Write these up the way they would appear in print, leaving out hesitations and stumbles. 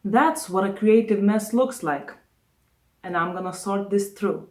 That's what a creative mess looks like, and I'm gonna sort this through.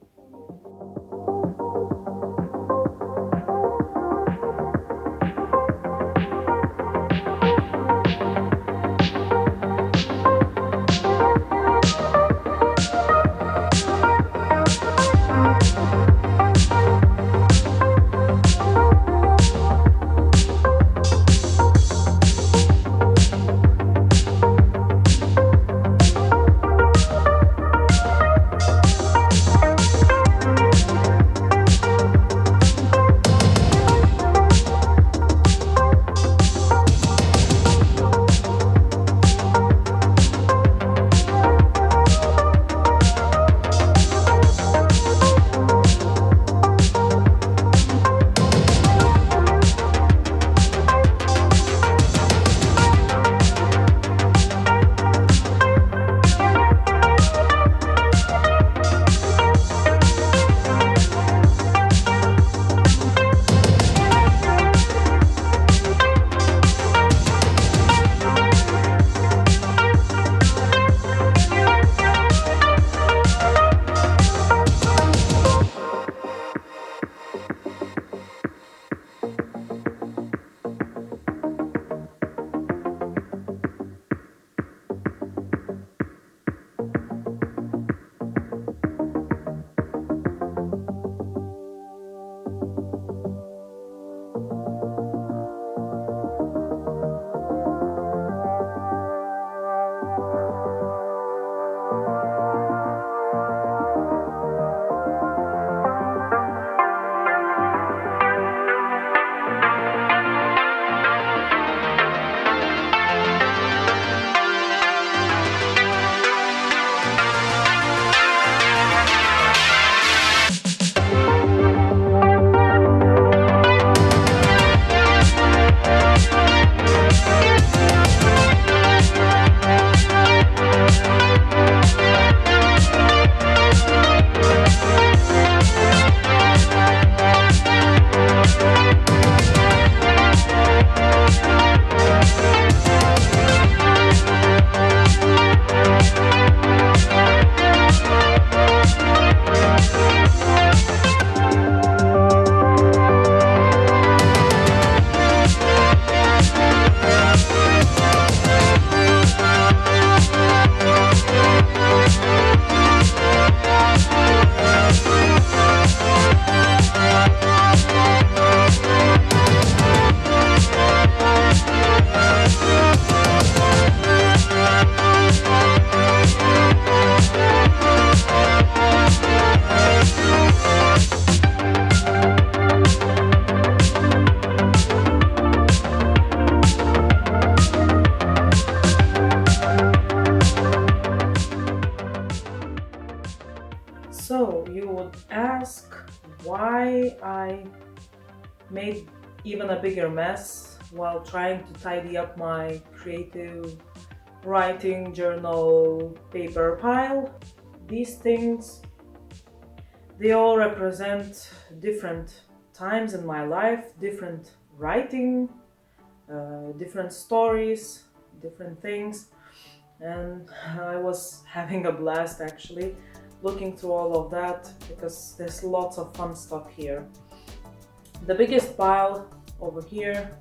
So, you would ask why I made even a bigger mess while trying to tidy up my creative writing journal paper pile. These things, they all represent different times in my life, different writing, different stories, different things, and I was having a blast actually looking through all of that because there's lots of fun stuff here. The biggest pile over here,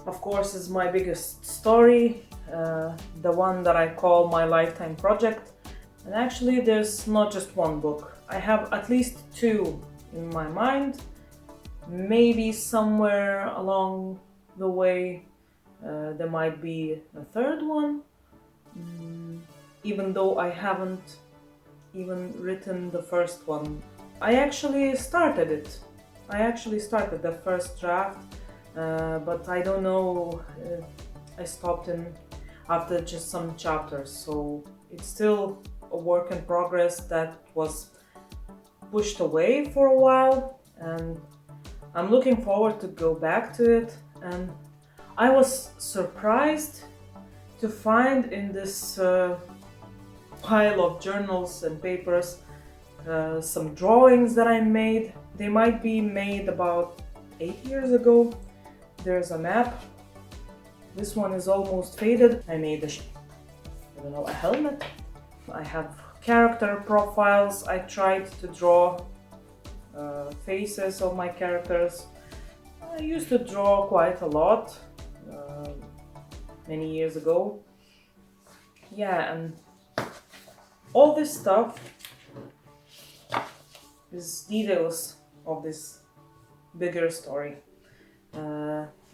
of course, is my biggest story, the one that I call my lifetime project. And actually, there's not just one book. I have at least two in my mind. Maybe somewhere along the way there might be a third one, even though I haven't even written the first one. I actually started it. I actually started the first draft, but I don't know, I stopped in after just some chapters, so it's still a work in progress that was pushed away for a while, and I'm looking forward to go back to it. And I was surprised to find in this pile of journals and papers some drawings that I made. They might be made about 8 years ago. There's a map. This one is almost faded. I made a I don't know, a helmet. I have character profiles. I tried to draw faces of my characters. I used to draw quite a lot many years ago. Yeah, and all this stuff is details of this bigger story.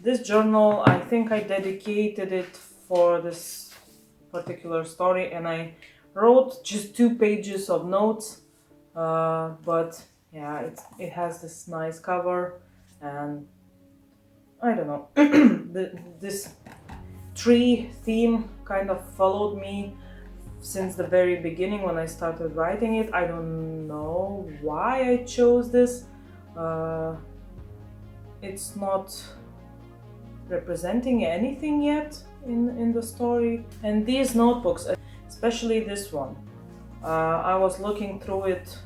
This journal, I think I dedicated it for this particular story, and I wrote just 2 pages of notes, but yeah, it has this nice cover, and I don't know, this tree theme kind of followed me since the very beginning when I started writing it. I don't know why I chose this. It's not representing anything yet in the story. And these notebooks, especially this one, I was looking through it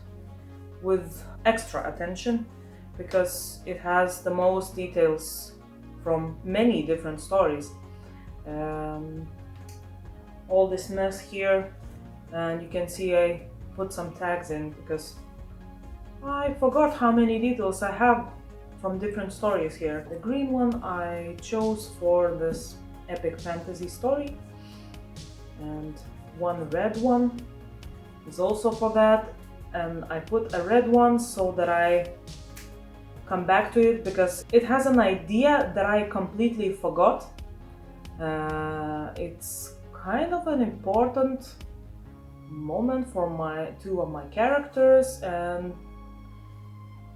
with extra attention because it has the most details from many different stories. All this mess here, and you can see I put some tags in because I forgot how many details I have from different stories here. The green one I chose for this epic fantasy story, and one red one is also for that, and I put a red one so that I come back to it because it has an idea that I completely forgot. It's kind of an important moment for two of my characters, and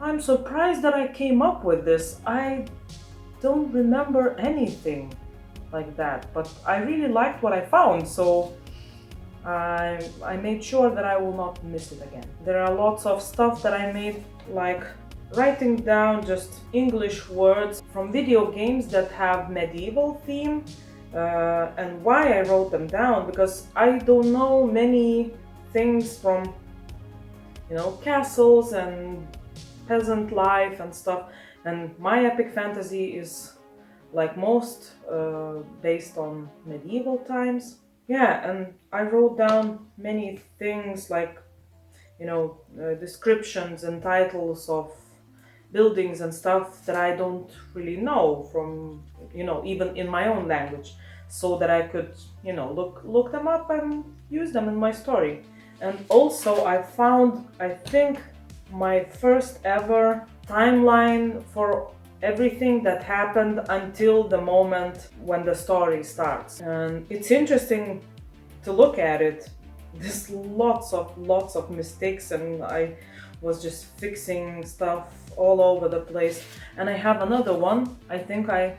I'm surprised that I came up with this. I don't remember anything like that, but I really liked what I found, so I made sure that I will not miss it again. There are lots of stuff that I made, like writing down just English words from video games that have medieval theme, and why I wrote them down, because I don't know many things from, castles and peasant life and stuff, and my epic fantasy is like most based on medieval times. Yeah, and I wrote down many things like descriptions and titles of buildings and stuff that I don't really know from even in my own language, so that I could look them up and use them in my story. And also I found, I think, my first ever timeline for everything that happened until the moment when the story starts. And it's interesting to look at it. There's lots of mistakes, and I was just fixing stuff all over the place. And I have another one. I think I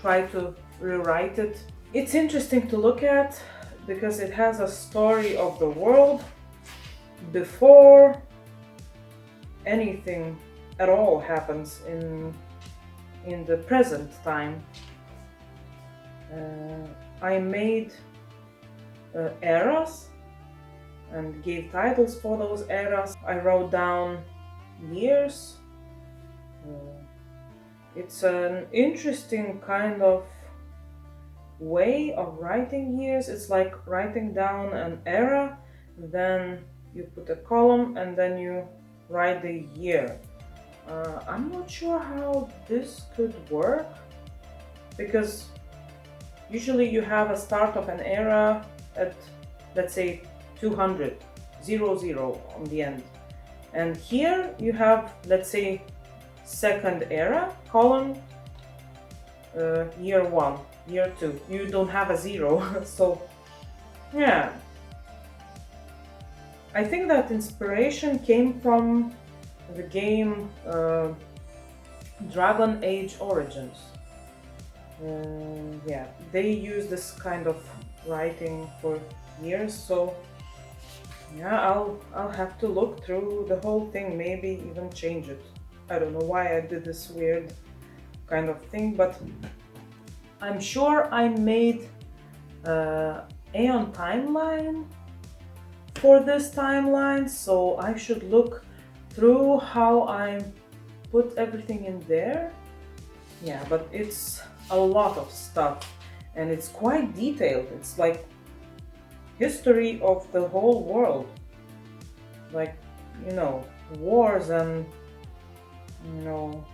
tried to rewrite it. It's interesting to look at because it has a story of the world before anything at all happens in the present time. I made eras and gave titles for those eras. I wrote down years. It's an interesting kind of way of writing years. It's like writing down an era, then you put a column, and then you write the year. I'm not sure how this could work, because usually you have a start of an era at, let's say, 200, 00 on the end. And here you have, let's say, second era, column, year 1, year 2. You don't have a 0, so yeah. I think that inspiration came from the game Dragon Age Origins. Yeah, they use this kind of writing for years, so yeah, I'll have to look through the whole thing, maybe even change it. I don't know why I did this weird kind of thing, but I'm sure I made Aeon timeline for this timeline, so I should look through how I put everything in there. Yeah, but it's a lot of stuff and it's quite detailed. It's like history of the whole world, like, you know, wars and, you know,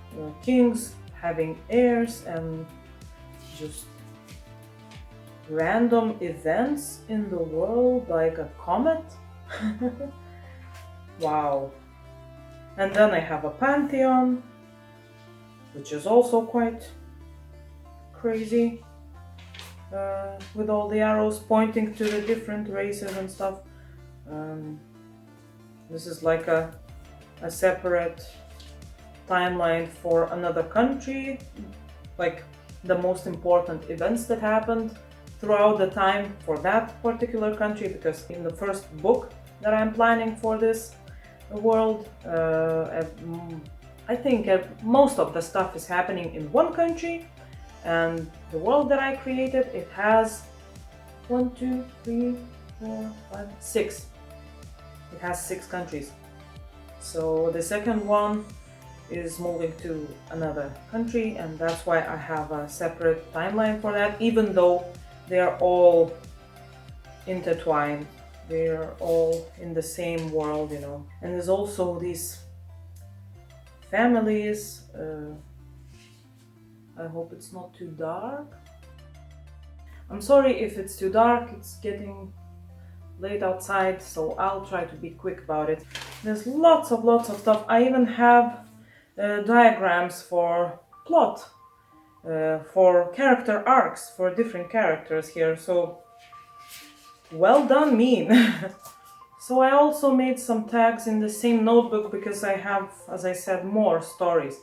kings having heirs and just random events in the world like a comet. Wow. And then I have a pantheon, which is also quite crazy, with all the arrows pointing to the different races and stuff. This is like a separate timeline for another country, like the most important events that happened throughout the time for that particular country, because in the first book that I'm planning for this world, I think most of the stuff is happening in one country, and the world that I created, it has 1, 2, 3, 4, 5, 6. It has 6 countries. So the second one is moving to another country, and that's why I have a separate timeline for that, even though they're all intertwined. They're all in the same world, you know. And there's also these families. I hope it's not too dark. I'm sorry if it's too dark, it's getting late outside, so I'll try to be quick about it. There's lots of stuff. I even have diagrams for plot, for character arcs for different characters here, so well done me. So I also made some tags in the same notebook because I have, as I said, more stories.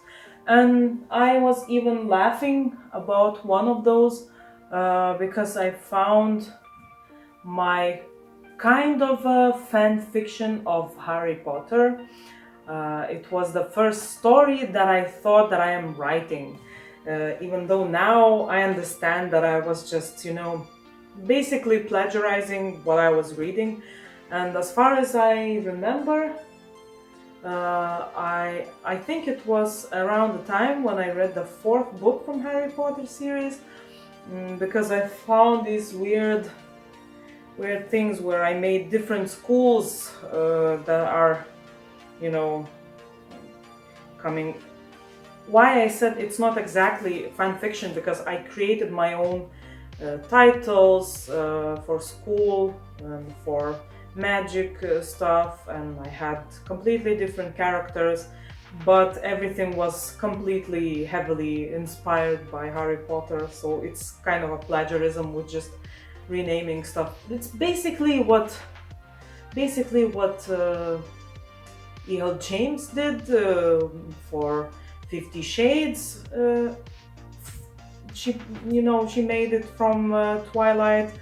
And I was even laughing about one of those because I found my kind of a fan fiction of Harry Potter. It was the first story that I thought that I am writing, even though now I understand that I was just, you know, basically plagiarizing what I was reading. And as far as I remember, I think it was around the time when I read the 4th book from Harry Potter series, because I found these weird things where I made different schools that are, you know, coming. Why I said it's not exactly fan fiction, because I created my own titles for school and for magic stuff, and I had completely different characters, but everything was completely heavily inspired by Harry Potter, so it's kind of a plagiarism with just renaming stuff. It's basically what E.L. James did for 50 Shades. She made it from Twilight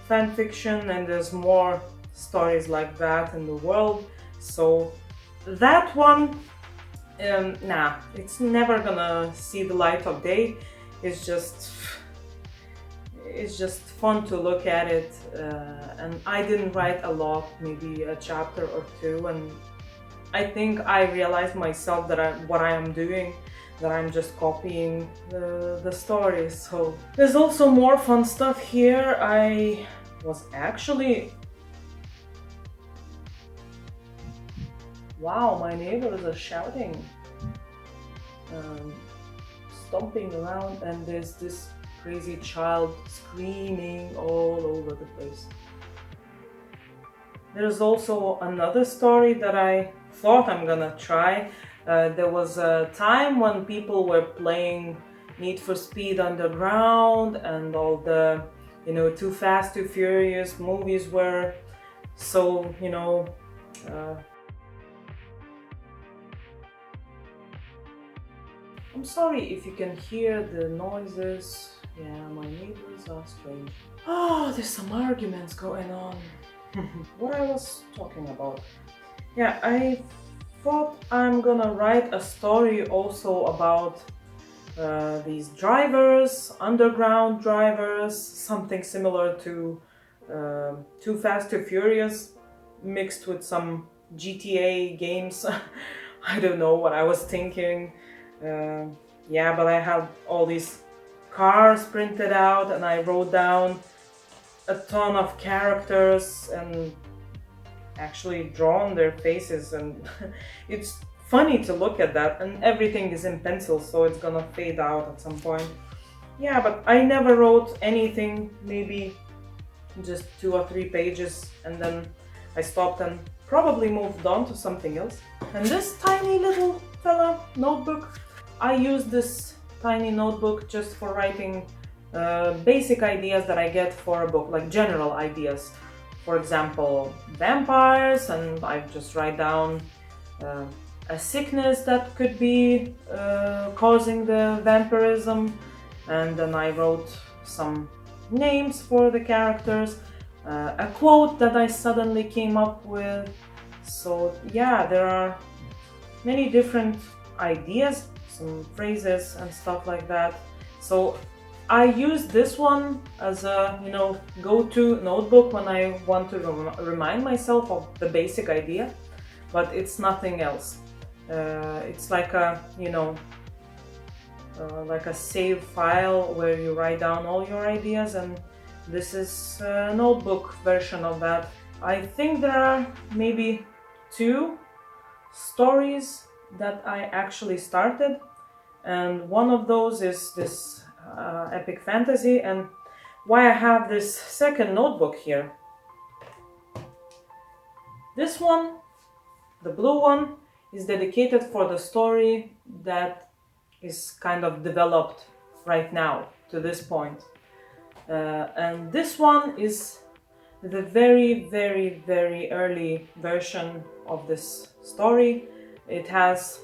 fanfiction, and there's more stories like that in the world. So that one, it's never gonna see the light of day. It's just fun to look at it, and I didn't write a lot, maybe a chapter or two, and I think I realized myself that what I am doing, that I'm just copying the stories. So there's also more fun stuff here. I was actually... Wow, my neighbors are shouting, stomping around, and there's this crazy child screaming all over the place. There's also another story that I thought I'm gonna try. There was a time when people were playing Need for Speed Underground, and all the, Too Fast, Too Furious movies were so, I'm sorry if you can hear the noises. Yeah, my neighbors are strange. Oh, there's some arguments going on. What I was talking about. Yeah, I thought I'm gonna write a story also about these drivers, underground drivers, something similar to Too Fast, Too Furious, mixed with some GTA games. I don't know what I was thinking. Yeah, but I had all these cars printed out, and I wrote down a ton of characters and actually drawn their faces, and it's funny to look at that, and everything is in pencil, so it's gonna fade out at some point. Yeah, but I never wrote anything, maybe just 2 or 3 pages, and then I stopped and probably moved on to something else. And this tiny little fella notebook, I use this tiny notebook just for writing basic ideas that I get for a book, like general ideas. For example, vampires, and I just write down uh, a sickness that could be causing the vampirism, and then I wrote some names for the characters, a quote that I suddenly came up with. So yeah, there are many different ideas, some phrases and stuff like that. So I use this one as a, go-to notebook when I want to remind myself of the basic idea, but it's nothing else. It's like like a save file where you write down all your ideas, and this is a notebook version of that. I think there are maybe 2 stories that I actually started, and one of those is this epic fantasy. And why I have this second notebook here. This one, the blue one, is dedicated for the story that is kind of developed right now to this point. And this one is the very, very, very early version of this story. It has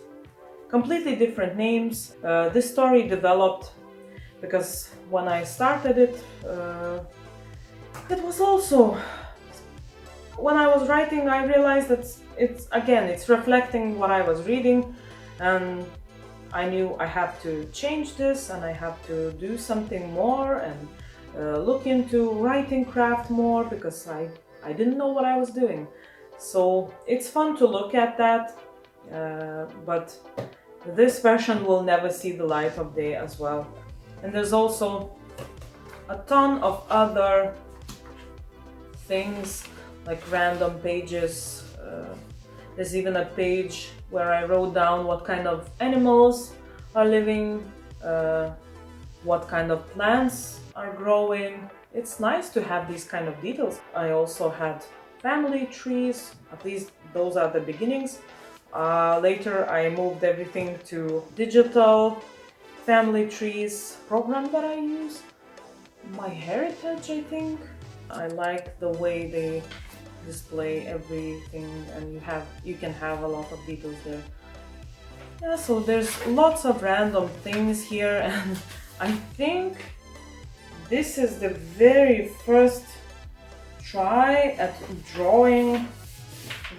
completely different names. This story developed because when I started it, it was also, when I was writing, I realized that it's reflecting what I was reading, and I knew I have to change this, and I have to do something more, and look into writing craft more, because I didn't know what I was doing. So it's fun to look at that, but this version will never see the light of day as well. And there's also a ton of other things, like random pages. There's even a page where I wrote down what kind of animals are living, what kind of plants are growing. It's nice to have these kind of details. I also had family trees, at least those are the beginnings. Later I moved everything to digital family trees program that I use. MyHeritage, I think. I like the way they display everything, and you can have a lot of details there. Yeah, so there's lots of random things here, and I think this is the very first try at drawing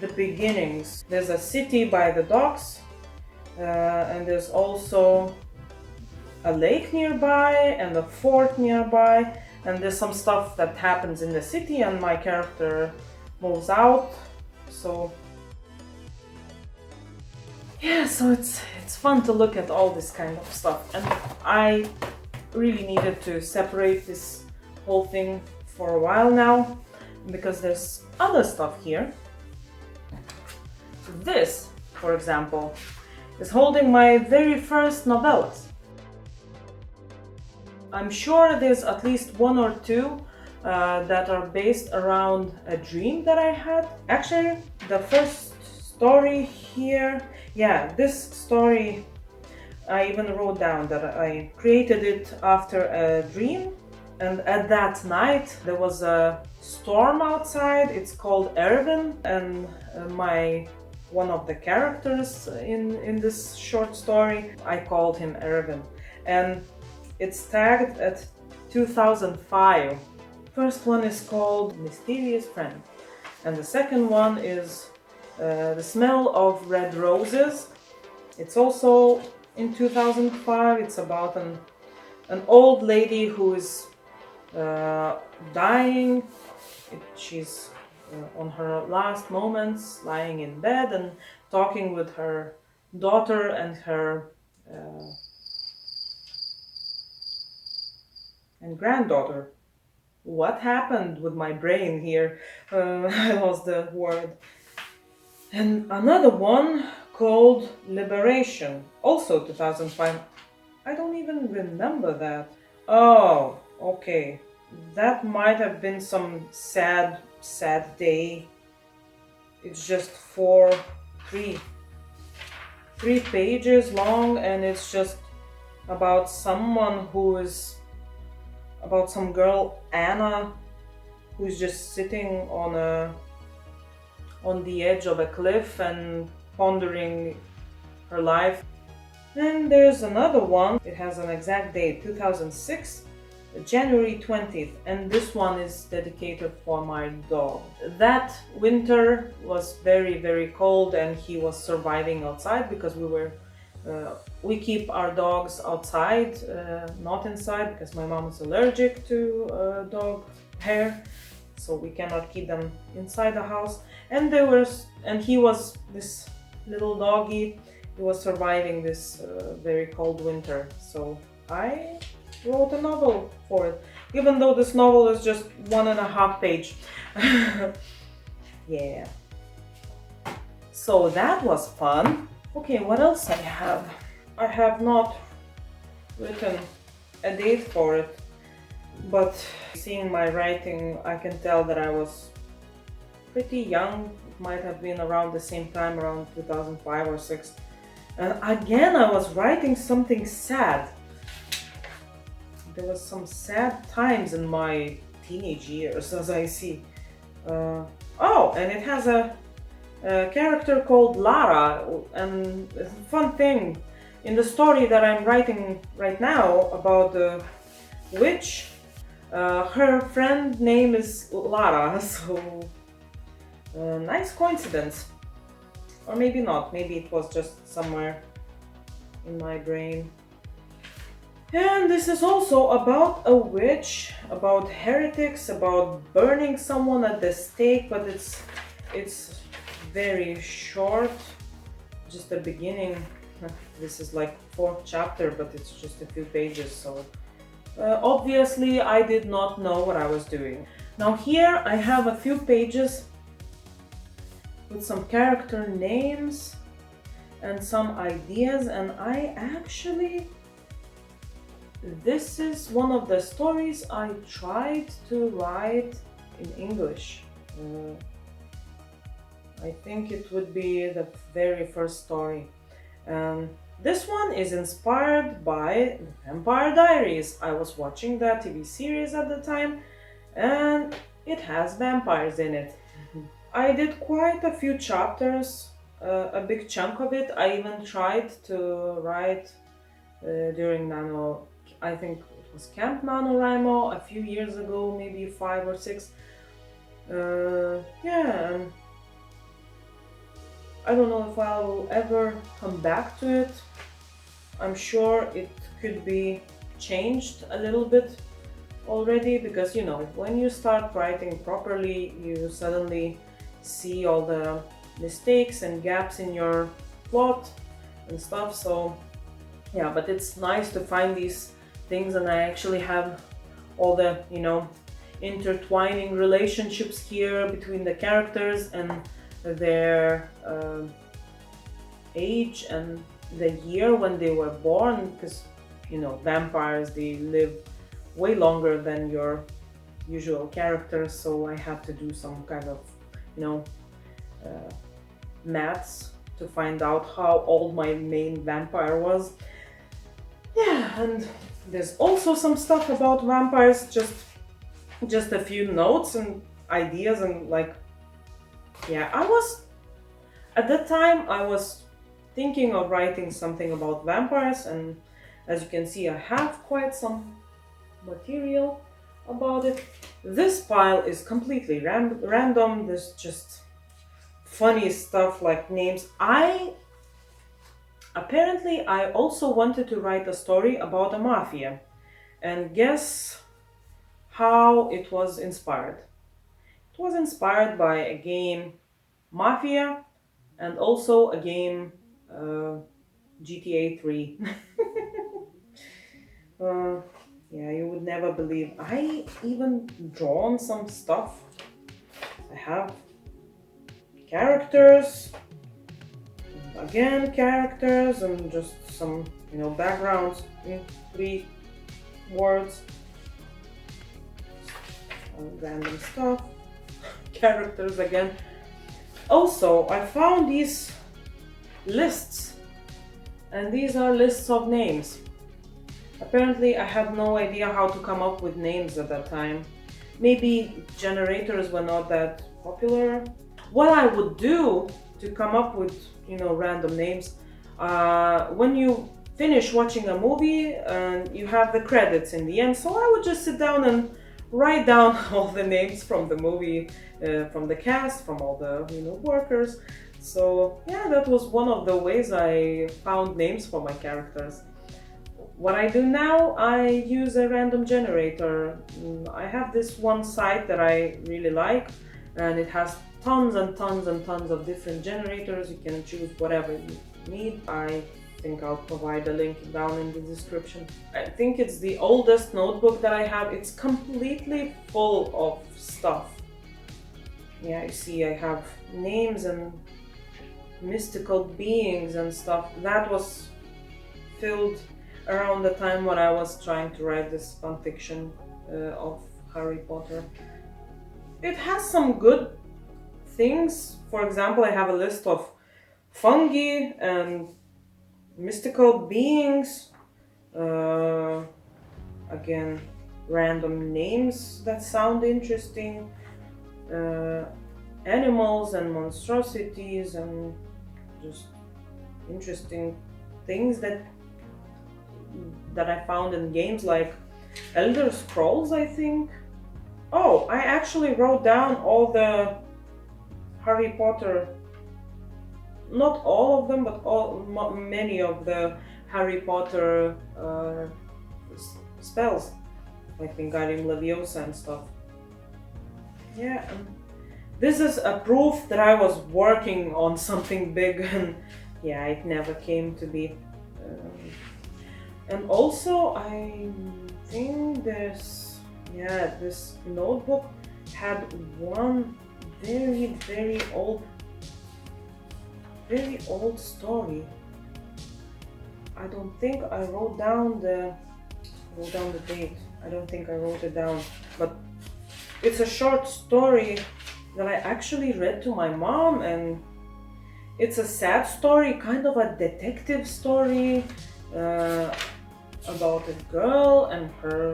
the beginnings. There's a city by the docks, and there's also a lake nearby and a fort nearby, and there's some stuff that happens in the city, and my character moves out. So yeah, so it's fun to look at all this kind of stuff, and I really needed to separate this whole thing for a while now, because there's other stuff here. This, for example, is holding my very first novellas. I'm sure there's at least 1 or 2 that are based around a dream that I had. Actually, the first story here, yeah, this story, I even wrote down that I created it after a dream, and at that night there was a storm outside. It's called Erwin, and one of the characters in this short story, I called him Erwin, and it's tagged at 2005. First one is called Mysterious Friend, and the second one is The Smell of Red Roses. It's also in 2005. It's about an old lady who is dying. She's on her last moments, lying in bed and talking with her daughter and her and granddaughter, what happened with my brain here? I lost the word. And another one called Liberation, also 2005. I don't even remember that. Oh, okay. That might have been some sad day. It's just three, three pages long, and it's just about someone who is about some girl Anna who's just sitting on the edge of a cliff and pondering her life. And there's another one. It has an exact date, 2006, January 20th, and this one is dedicated for my dog. That winter was very cold, and he was surviving outside because we keep our dogs outside, not inside, because my mom is allergic to dog hair, so we cannot keep them inside the house. And he was this little doggy. He was surviving this very cold winter, so I wrote a novel for it, even though this novel is just 1.5 page. Yeah. So that was fun. Okay, what else I have? I have not written a date for it, but seeing my writing, I can tell that I was pretty young. It might have been around the same time, around 2005 or 6. And again, I was writing something sad. There was some sad times in my teenage years, as I see. Oh, and it has a character called Lara, and a fun thing in the story that I'm writing right now about the witch. Her friend name is Lara, so nice coincidence. Or maybe not, maybe it was just somewhere in my brain. And this is also about a witch, about heretics, about burning someone at the stake, but it's very short, just the beginning. This is like 4th chapter, but it's just a few pages, so obviously I did not know what I was doing. Now here I have a few pages with some character names and some ideas, and this is one of the stories I tried to write in English. I think it would be the very first story. This one is inspired by Vampire Diaries. I was watching that TV series at the time, and it has vampires in it. I did quite a few chapters, a big chunk of it. I even tried to write during I think it was Camp NaNoWriMo a few years ago, maybe 5 or 6. Yeah, and I don't know if I will ever come back to it. I'm sure it could be changed a little bit already, because when you start writing properly, you suddenly see all the mistakes and gaps in your plot and stuff. So yeah, but it's nice to find these things, and I actually have all the intertwining relationships here between the characters and their age and the year when they were born, because vampires, they live way longer than your usual characters, so I had to do some kind of maths to find out how old my main vampire was. Yeah, and there's also some stuff about vampires, just a few notes and ideas, and yeah, at that time I was thinking of writing something about vampires, and as you can see, I have quite some material about it. This pile is completely random. There's just funny stuff like names. Apparently I also wanted to write a story about a mafia, and guess how it was inspired. It was inspired by a game, Mafia, and also a game, GTA 3. uh, Yeah, you would never believe. I even drawn some stuff. I have characters, and again characters, and just some, backgrounds in 3 words, random stuff, characters again. Also, I found these lists, and these are lists of names. Apparently, I had no idea how to come up with names at that time. Maybe generators were not that popular. What I would do to come up with, random names, when you finish watching a movie and you have the credits in the end, so I would just sit down and write down all the names from the movie, from the cast, from all the, workers. So yeah, that was one of the ways I found names for my characters. What I do now, I use a random generator. I have this one site that I really like, and it has tons and tons and tons of different generators. You can choose whatever you need. I think I'll provide a link down in the description. I think it's the oldest notebook that I have. It's completely full of stuff. Yeah, you see, I have names and mystical beings and stuff. That was filled around the time when I was trying to write this fanfiction of Harry Potter. It has some good things. For example, I have a list of fungi and mystical beings. Again, random names that sound interesting. Animals and monstrosities and just interesting things that I found in games like Elder Scrolls, I think. Oh, I actually wrote down all the Harry Potter, not all of them, but many of the Harry Potter spells, like Wingardium Leviosa and stuff. Yeah, this is a proof that I was working on something big, and yeah, it never came to be. And also, I think this notebook had one very old story. I don't think I wrote down the date. I don't think I wrote it down, but it's a short story that I actually read to my mom, and it's a sad story, kind of a detective story. About a girl and her,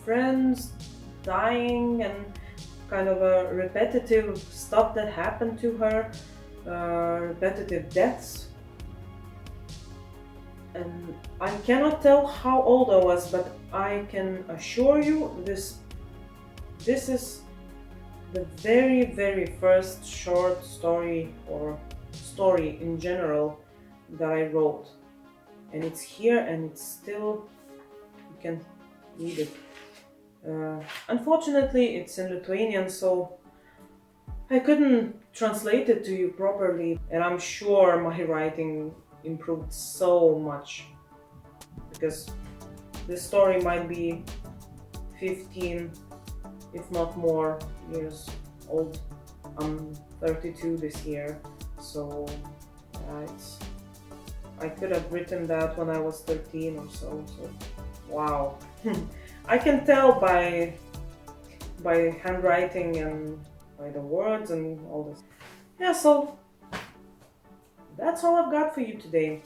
friends dying, and kind of a repetitive stuff that happened to her, repetitive deaths. And I cannot tell how old I was, but I can assure you this is the very first short story, or story in general, that I wrote. And it's here, and it's still, you can read it. Unfortunately, it's in Lithuanian, so I couldn't translate it to you properly, and I'm sure my writing improved so much, because this story might be 15, if not more, years old. I'm 32 this year, so I could have written that when I was 13 or so. So, wow. I can tell by handwriting and by the words and all this. Yeah, so that's all I've got for you today.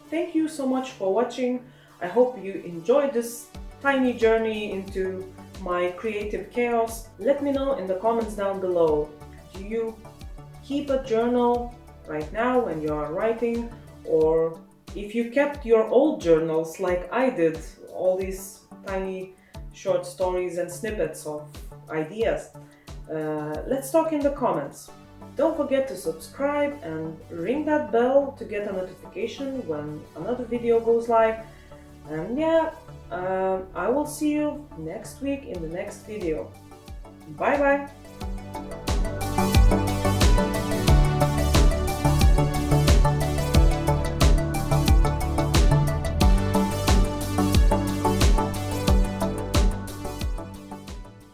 Thank you so much for watching. I hope you enjoyed this tiny journey into my creative chaos. Let me know in the comments down below. Do you keep a journal right now when you are writing, or if you kept your old journals like I did, all these tiny short stories and snippets of ideas? Let's talk in the comments. Don't forget to subscribe and ring that bell to get a notification when another video goes live. And yeah, I will see you next week in the next video. Bye bye!